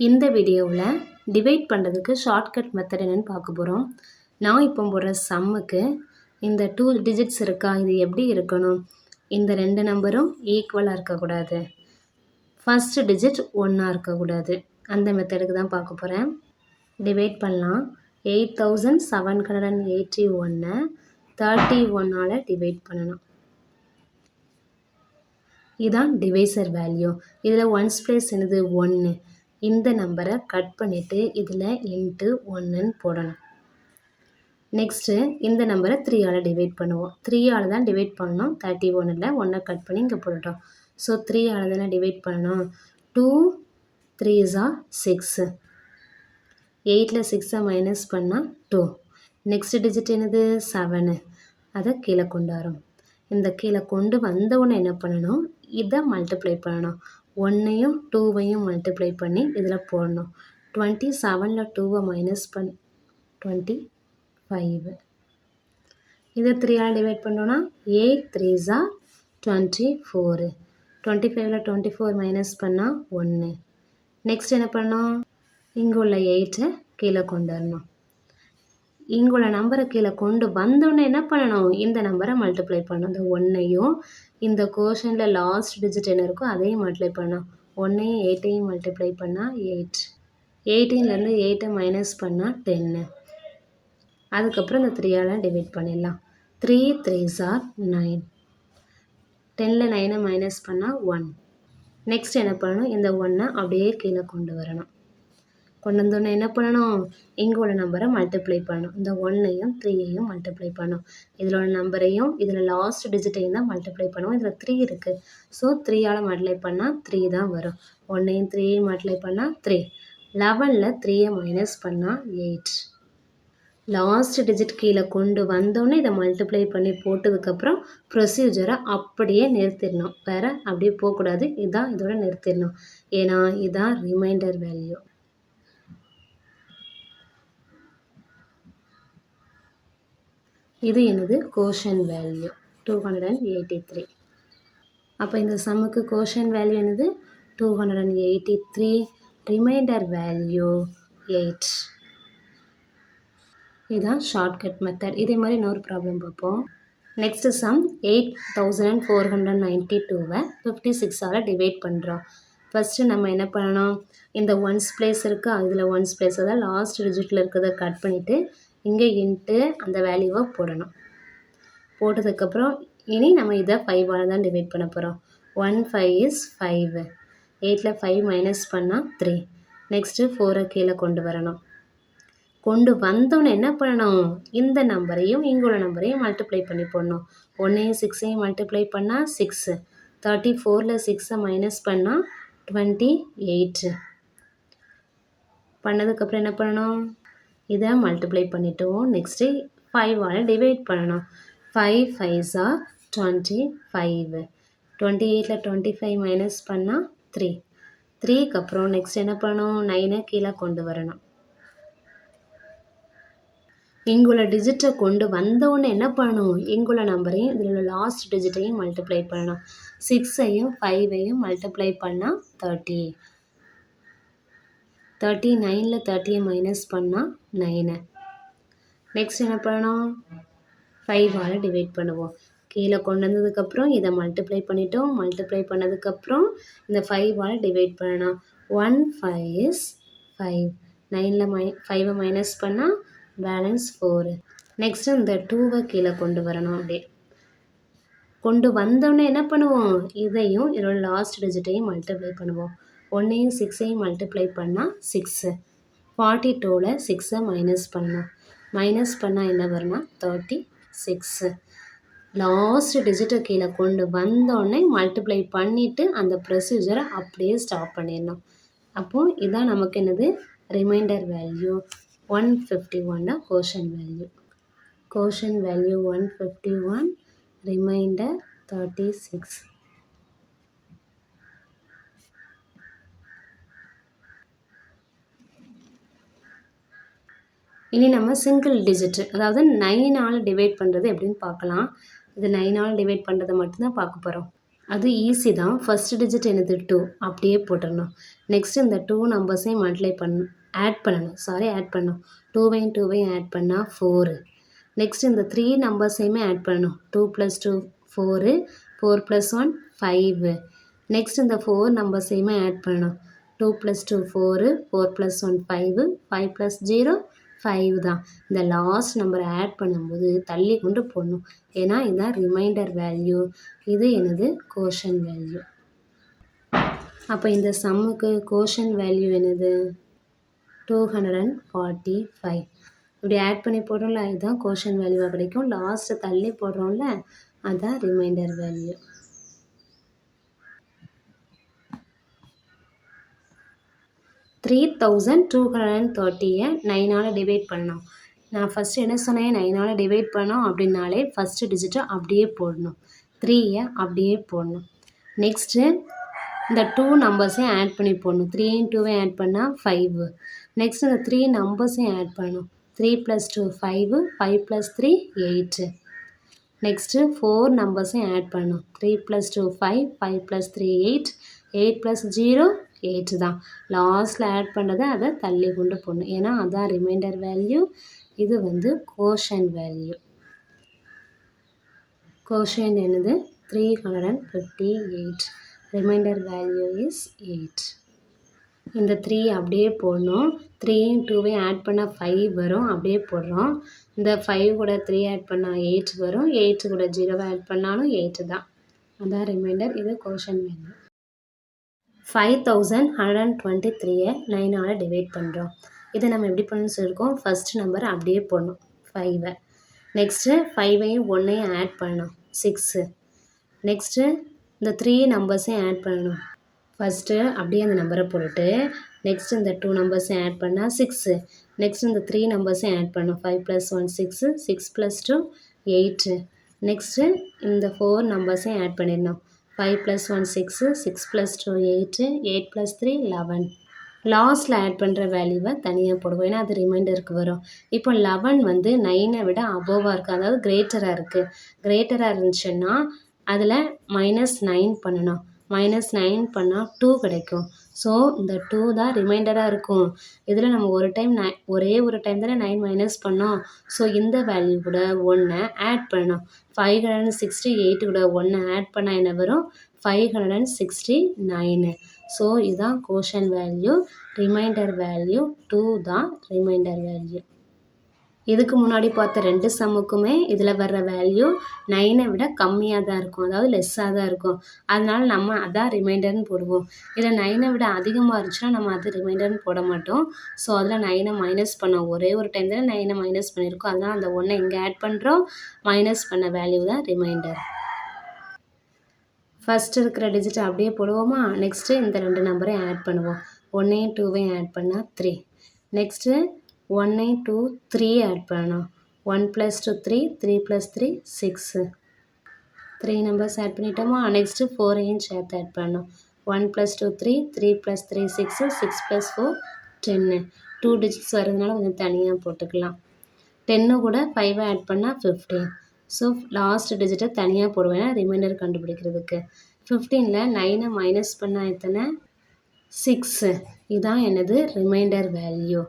இந்த வீடியோவில் டிவைட் பண்ணுறதுக்கு ஷார்ட்கட் மெத்தட் என்னென்னு பார்க்க போகிறோம். நான் இப்போ போடுற சம்முக்கு இந்த 2 டிஜிட்ஸ் இருக்கா, இது எப்படி இருக்கணும், இந்த 2 நம்பரும் ஈக்குவலாக இருக்கக்கூடாது, ஃபஸ்ட்டு டிஜிட் ஒன்றா இருக்கக்கூடாது. அந்த மெத்தடுக்கு தான் பார்க்க போகிறேன். டிவைட் பண்ணலாம். 8781 31ஆல் டிவைட் பண்ணணும். இதுதான் டிவைசர் வேல்யூ. இதில் ஒன்ஸ் பிளேஸ் என்னது 1. இந்த நம்பரை கட் பண்ணிவிட்டு இதில் இன்ட்டு 1ன்னு போடணும். நெக்ஸ்ட்டு இந்த நம்பரை 3ஆல் டிவைட் பண்ணுவோம். 3ஆல் தான் டிவைட் பண்ணணும். 31ல் 1 கட் பண்ணி இங்கே போட்டுட்டோம். ஸோ 3ஆல் தானே டிவைட் பண்ணணும். 2 3s are 6. 8ல் 6 மைனஸ் பண்ணால் 2. நெக்ஸ்ட் டிஜிட் என்னது 7. அதை கீழே கொண்டு வரோம். இந்த கீழே கொண்டு வந்தவுடனே என்ன பண்ணணும், இதை மல்டிப்ளை பண்ணணும். 1ஐயும் 2ஐயும் மல்டிப்ளை பண்ணி இதில் போடணும். 27ல் 2 மைனஸ் பண்ணி 25. இதை 3ஆல் டிவைட் பண்ணோன்னா 8 3s are 24. 25ல் 24 மைனஸ் பண்ணால் 1. நெக்ஸ்ட் என்ன பண்ணணும், இங்கே உள்ள 8ஐ கீழே கொண்டு வரணும். இங்குள்ள நம்பரை கீழே கொண்டு வந்தோடனே என்ன பண்ணணும், இந்த நம்பரை மல்டிப்ளை பண்ணணும். இந்த 1ஐயும் இந்த கோஷனில் லாஸ்ட் டிஜிட் என்ன இருக்கோ அதையும் மல்டிப்ளை பண்ணணும். 1ஐயும் 8ஐயும் மல்டிப்ளை பண்ணால் 8. 18லேருந்து 8ஐ மைனஸ் பண்ணால் 10. அதுக்கப்புறம் இந்த 3ஆல் டிவைட் பண்ணிடலாம். 3 3s are 9. 10ல் 9ஐ மைனஸ் பண்ணால் 1. நெக்ஸ்ட் என்ன பண்ணணும், இந்த 1ஐ அப்படியே கீழே கொண்டு வரணும். கொண்டு வந்தோடனே என்ன பண்ணணும், இங்கே உள்ள நம்பரை மல்டிப்ளை பண்ணணும். இந்த 1ஐயும் 3ஐயும் மல்டிப்ளை பண்ணணும். இதில் உள்ள நம்பரையும் இதில் லாஸ்ட் டிஜிட்டையும் தான் மல்டிப்ளை பண்ணுவோம். இதில் 3 இருக்குது. ஸோ 3ஆல் மல்டிப்ளை பண்ணால் 3 தான் வரும். 1ஐயும் 3ஐயும் மல்டிப்ளை பண்ணால் 3. 11ல் 3ஐ மைனஸ் பண்ணால் 8. லாஸ்ட் டிஜிட் கீழே கொண்டு வந்தோடனே இதை மல்டிப்ளை பண்ணி போட்டதுக்கப்புறம் ப்ரொசீஜரை அப்படியே நிறுத்திடணும். வேறு அப்படியே போகக்கூடாது. இதான் இதோட நிறுத்திடணும். ஏன்னா இதான் ரிமைண்டர் வேல்யூ. இது என்னது கோஷன் வேல்யூ 283. அப்போ இந்த சம்முக்கு கோஷன் வேல்யூ என்னது 283. Reminder value 8. இதுதான் ஷார்ட்கட் மெத்தட். இதே மாதிரி இன்னொரு ப்ராப்ளம் பார்ப்போம். நெக்ஸ்ட் சம் 8492 56ஆல் டிவைட் பண்ணுறோம். ஃபஸ்ட்டு நம்ம என்ன பண்ணணும், இந்த ஒன்ஸ் பிளேஸ் இருக்கா, இதில் ஒன்ஸ் பிளேஸ் அதாவது லாஸ்ட் டிஜிட்டில் இருக்கிறத கட் பண்ணிவிட்டு இங்கே இன்ட்டு அந்த வேல்யூவை போடணும். போட்டதுக்கப்புறம் இனி நம்ம இதை 5ஆல் தான் டிவைட் பண்ண போகிறோம். 1 5 is 5. 8ல் 5 மைனஸ் பண்ணால் 3. நெக்ஸ்ட்டு 4ஐ கீழே கொண்டு வரணும். கொண்டு வந்தோன்னே என்ன பண்ணணும், இந்த நம்பரையும் இங்குள்ள நம்பரையும் மல்டிப்ளை பண்ணி போடணும். 1ஐயும் 6ஐயும் மல்டிப்ளை பண்ணால் 6. 34ல் 6ஐ மைனஸ் பண்ணால் 28. பண்ணதுக்கப்புறம் என்ன பண்ணணும், இதை மல்டிப்ளை பண்ணிட்டோம். நெக்ஸ்ட்டு 5ஆல் டிவைட் பண்ணணும். 5 5s are 25. 28ல் 25 மைனஸ் பண்ணால் 3. 3க்கு அப்புறம் நெக்ஸ்ட் என்ன பண்ணணும், 9ஐ கீழே கொண்டு வரணும். இங்குள்ள டிஜிட்டை கொண்டு வந்தவுடனே என்ன பண்ணணும், இங்குள்ள நம்பரையும் இதில் உள்ள லாஸ்ட் டிஜிட்டையும் மல்டிப்ளை பண்ணணும். 6ஐயும் 5ஐயும் மல்டிப்ளை பண்ணால் 30. 39ல் 30ஐ மைனஸ் பண்ணால் 9. நெக்ஸ்ட் என்ன பண்ணணும், 5ஆல் டிவைட் பண்ணுவோம். கீழே கொண்டு வந்ததுக்கப்புறம் இதை மல்டிப்ளை பண்ணிட்டோம். மல்டிப்ளை பண்ணதுக்கப்புறம் இந்த 5ஆல் டிவைட் பண்ணணும். 1 5 is 5. 9ல் 5ஐ மைனஸ் பண்ணால் பேலன்ஸ் 4. நெக்ஸ்ட்டு இந்த 2ஐ கீழே கொண்டு வரணும். அப்படியே கொண்டு வந்தோடனே என்ன பண்ணுவோம், இதையும் இதோட லாஸ்ட் டிஜிட்டையும் மல்டிப்ளை பண்ணுவோம். 1ஐயும் 6ஐயும் மல்டிப்ளை பண்ணால் 6. 42ல் 6ஐ மைனஸ் பண்ணணும். மைனஸ் பண்ணால் என்ன வரும்னா 36. லாஸ்ட் டிஜிட்டை கீழே கொண்டு வந்தோடனே மல்டிப்ளை பண்ணிவிட்டு அந்த ப்ரொசீஜரை அப்படியே ஸ்டாப் பண்ணிடணும். அப்போது இதான் நமக்கு என்னது ரிமைண்டர் வேல்யூ 151 தான் கோஷன் வேல்யூ. கோஷன் வேல்யூ 151, ரிமைண்டர் 36. இனி நம்ம சிங்கிள் டிஜிட் அதாவது 9ஆல் டிவைட் பண்ணுறது எப்படின்னு பார்க்கலாம். இது 9ஆல் டிவைட் பண்ணுறதை மட்டும்தான் பார்க்க போகிறோம். அது ஈஸி தான். ஃபர்ஸ்ட் டிஜிட் என்னது 2 அப்படியே போட்டுறணும். நெக்ஸ்ட் இந்த 2 நம்பர்ஸையும் ஆட் பண்ணணும். 2வையும் ஆட் பண்ணால் 4. நெக்ஸ்ட் இந்த 3 நம்பர்ஸையுமே ஆட் பண்ணணும். 2 + 2 4, 4 + 1 5. நெக்ஸ்ட் இந்த 4 நம்பர்ஸையுமே ஆட் பண்ணணும். 2 + 2 4, 4 + 1 5, 5 + 0 5 தான். இந்த லாஸ்ட் நம்பரை ஆட் பண்ணும்போது தள்ளி கொண்டு போடணும். ஏன்னா இதுதான் ரிமைண்டர் வேல்யூ. இது என்னது கோஷன் வேல்யூ. அப்போ இந்த சம்முக்கு கோஷன் வேல்யூ என்னது 245. இப்படி ஆட் பண்ணி போடுறோம்ல, இதுதான் கோஷன் வேல்யூவாக கிடைக்கும். லாஸ்ட்டு தள்ளி போடுறோம்ல, அதுதான் ரிமைண்டர் வேல்யூ. த்ரீ 3230 9ஆல் டிவைட் பண்ணணும். நான் ஃபஸ்ட்டு என்ன சொன்னேன், 9ஆல் டிவைட் பண்ணோம் அப்படின்னாலே ஃபஸ்ட்டு டிஜிட்டை அப்படியே போடணும். 3 அப்படியே போடணும். நெக்ஸ்ட்டு இந்த 2 நம்பர்ஸையும் ஆட் பண்ணி போடணும். 3யும் 2வையும் ஆட் பண்ணால் 5. நெக்ஸ்ட் இந்த 3 நம்பர்ஸையும் ஆட் பண்ணணும். 3 + 2 5, 5 + 3 8. நெக்ஸ்ட்டு 4 நம்பர்ஸையும் ஆட் பண்ணணும். 3 + 2 5, 5 + 3 8, 8 + 0 8 தான். லாஸ்ட்டில் ஆட் பண்ணுறதை அதை தள்ளி கொண்டு போடணும். ஏன்னா அதுதான் ரிமைண்டர் வேல்யூ. இது வந்து கோஷன் வேல்யூ. கோஷன் என்னது 358. Reminder value is 8. இந்த 3 அப்படியே போடணும். 3யும் 2வையும் ஆட் பண்ணால் 5 வரும். அப்படியே போடுறோம். இந்த 5 கூட 3 ஆட் பண்ணால் 8 வரும். 8 கூட 0 ஆட் பண்ணாலும் 8 தான். அதான் ரிமைண்டர். இது கோஷன் வேல்யூ. 5123 9ஆல் டிவைட் பண்ணுறோம். இதை நம்ம எப்படி பண்ணணும்னு சொல்லியிருக்கோம். ஃபஸ்ட் நம்பர் அப்படியே போடணும் 5. நெக்ஸ்ட்டு 5வையும் 1ஐயும் ஆட் பண்ணணும் 6. நெக்ஸ்ட்டு இந்த 3 நம்பர்ஸையும் ஆட் பண்ணணும். ஃபஸ்ட்டு அப்படியே அந்த நம்பரை போட்டுட்டு நெக்ஸ்ட் இந்த 2 நம்பர்ஸையும் ஆட் பண்ணால் 6. நெக்ஸ்ட் இந்த 3 நம்பர்ஸையும் ஆட் பண்ணணும். 5 + 1 6, 6 + 2 8. நெக்ஸ்ட்டு இந்த 4 நம்பர்ஸையும் ஆட் பண்ணிடணும். 5 + 1 6, 6 + 2 8, 8 + 3 11. லாஸ்ட்டில் ஆட் பண்ணுற வேல்யூவை தனியாக போடுவோம். ஏன்னா அது ரிமைண்டருக்கு வரும். இப்போ 11 வந்து 9ஐ விட அபோவாக இருக்குது. அதாவது கிரேட்டராக இருக்குது. கிரேட்டராக இருந்துச்சுன்னா அதில் -9 பண்ணணும். -9 பண்ணால் 2 கிடைக்கும். ஸோ இந்த 2 தான் ரிமைண்டராக இருக்கும். இதில் நம்ம ஒரே ஒரு டைம் தானே 9 மைனஸ் பண்ணோம். ஸோ இந்த வேல்யூ கூட 1 ஆட் பண்ணணும். 568 கூட 1 ஆட் பண்ணால் என்ன வரும் 569. ஸோ இதுதான் கோஷன் வேல்யூ. ரிமைண்டர் வேல்யூ 2 தான் ரிமைண்டர் வேல்யூ. இதுக்கு முன்னாடி பார்த்த 2 சம்முக்குமே இதில் வர்ற வேல்யூ 9ஐ விட கம்மியாக தான் இருக்கும். அதாவது லெஸ்ஸாக தான் இருக்கும். அதனால நம்ம அதான் ரிமைண்டர்னு போடுவோம். இதில் 9ஐ விட அதிகமாக இருந்துச்சுன்னா நம்ம அது ரிமைண்டர்னு போட மாட்டோம். ஸோ அதில் 9ஐ மைனஸ் பண்ணோம். ஒரே ஒரு டைம் தான் 9ஐ மைனஸ் பண்ணியிருக்கோம். அதனால் அந்த 1ஐ இங்கே ஆட் பண்ணுறோம். மைனஸ் பண்ண வேல்யூ தான் ரிமைண்டர். ஃபஸ்ட்டு இருக்கிற டிஜிட் அப்படியே போடுவோமா. நெக்ஸ்ட்டு இந்த 2 நம்பரையும் ஆட் பண்ணுவோம். 1ஐயும் 2வையும் ஆட் பண்ணால் 3. நெக்ஸ்ட்டு 1ஐயும் 2 3 ஆட் பண்ணணும். 1 + 2 3, 3 + 3 6. 3 நம்பர்ஸ் ஆட் பண்ணிட்டோமா. நெக்ஸ்ட்டு 4ஐயும் சேர்த்து ஆட் பண்ணணும். 1 + 2 3, 3 + 3 6, 6 + 4 10. 2 டிஜிட்ஸ் வரதுனால கொஞ்சம் தனியாக போட்டுக்கலாம். 10 கூட 5 ஆட் பண்ணால் 15. ஸோ லாஸ்ட் டிஜிட்டை தனியாக போடுவேன் ரிமைண்டர் கண்டுபிடிக்கிறதுக்கு. 15ல் 9ஐ மைனஸ் பண்ணால் எத்தனை 6. இதுதான் என்னது ரிமைண்டர் வேல்யூ.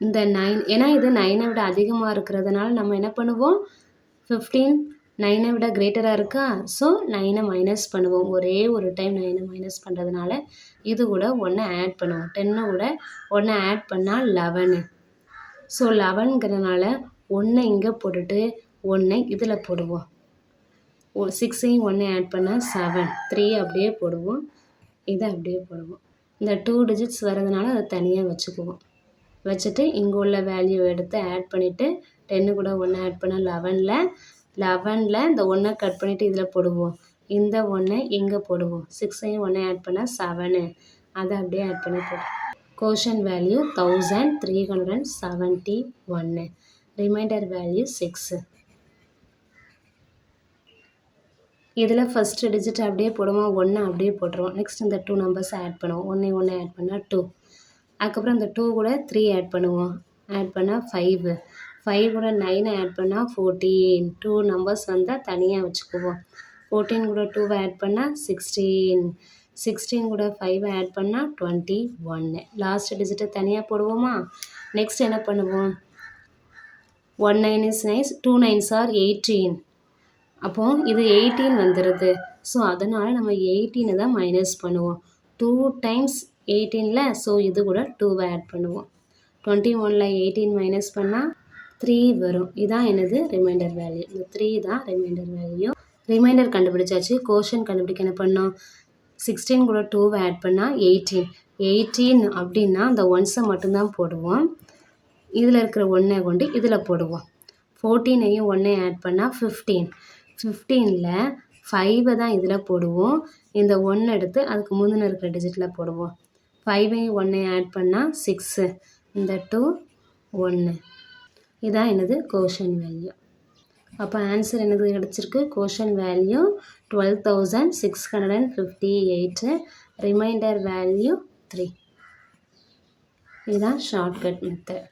இந்த 9 ஏன்னா இது 9ஐ விட அதிகமாக இருக்கிறதுனால நம்ம என்ன பண்ணுவோம் 15 9ஐ விட கிரேட்டராக இருக்கா. ஸோ 9ஐ மைனஸ் பண்ணுவோம். ஒரே ஒரு டைம் 9ஐ மைனஸ் பண்ணுறதுனால இது கூட 1 ஆட் பண்ணுவோம். 10 கூட 1 ஆட் பண்ணால் 11. ஸோ 11ங்கிறதுனால 1 இங்கே போட்டுட்டு 1 இதில் போடுவோம். 6ஐயும் 1 ஆட் பண்ணால் 7. 3 அப்படியே போடுவோம். இதை அப்படியே போடுவோம். இந்த 2 டிஜிட்ஸ் வரதுனால அதை தனியாக வச்சுக்குவோம். வச்சுட்டு இங்கே உள்ள வேல்யூ எடுத்து ஆட் பண்ணிவிட்டு 10 கூட 1 ஆட் பண்ணால் 11ல் இந்த 1 கட் பண்ணிவிட்டு இதில் போடுவோம். இந்த 1 இங்கே போடுவோம். 6ஐயும் 1 ஆட் பண்ணால் 7. அதை அப்படியே ஆட் பண்ணி போடுவோம். Quotient value 1371. Reminder value 6. இதில் ஃபஸ்ட்டு டிஜிட் அப்படியே போடுவோம். 1 அப்படியே போட்டுருவோம். நெக்ஸ்ட் இந்த 2 நம்பர்ஸ் ஆட் பண்ணுவோம். 1 ஆட் பண்ணால் 2. அதுக்கப்புறம் இந்த 2 கூட 3 ஆட் பண்ணுவோம். ஆட் பண்ணால் 5. 5 கூட 9 ஆட் பண்ணால் 14. 2 நம்பர்ஸ் வந்தால் தனியாக வச்சுக்குவோம். 14 கூட 2 ஆட் பண்ணால் 16, 16 கூட 5 ஆட் பண்ணால் 21. லாஸ்ட் டிஜிட்டை தனியாக போடுவோமா? நெக்ஸ்ட் என்ன பண்ணுவோம்? 1 9 is 9, 2 9s are 18. அப்போது இது 18 வந்துடுது. ஸோ அதனால் நம்ம 18 தான் மைனஸ் பண்ணுவோம். 2 times 18ல ஸோ இது கூட 2 ஆட் பண்ணுவோம். 21ல் 18 மைனஸ் பண்ணால் 3 வரும். இதான் என்னது ரிமைண்டர் வேல்யூ. இந்த 3 தான் ரிமைண்டர் வேல்யூ. ரிமைண்டர் கண்டுபிடிச்சாச்சு. கோஷன் கண்டுபிடிக்க என்ன பண்ணோம்? 16 கூட 2 ஆட் பண்ணால் 18. 18 அப்படின்னா அந்த ஒன்ஸை மட்டும்தான் போடுவோம். இதில் இருக்கிற 1 கொண்டு இதில் போடுவோம். 14ஐயும் 1 ஆட் பண்ணால் 15. 15ல் 5 தான் இதில் போடுவோம். இந்த 1 எடுத்து அதுக்கு முந்தின இருக்கிற டிஜிட்டில் போடுவோம். 5ஐயும் 1 ஆட் பண்ணால் 6. இந்த 2 1. இதான் என்னது கோஷன் வேல்யூ. அப்போ ஆன்சர் என்னது கிடச்சிருக்கு? Quotient value 12,658. Reminder value 3. இதுதான் ஷார்ட்கட் மெத்தட்.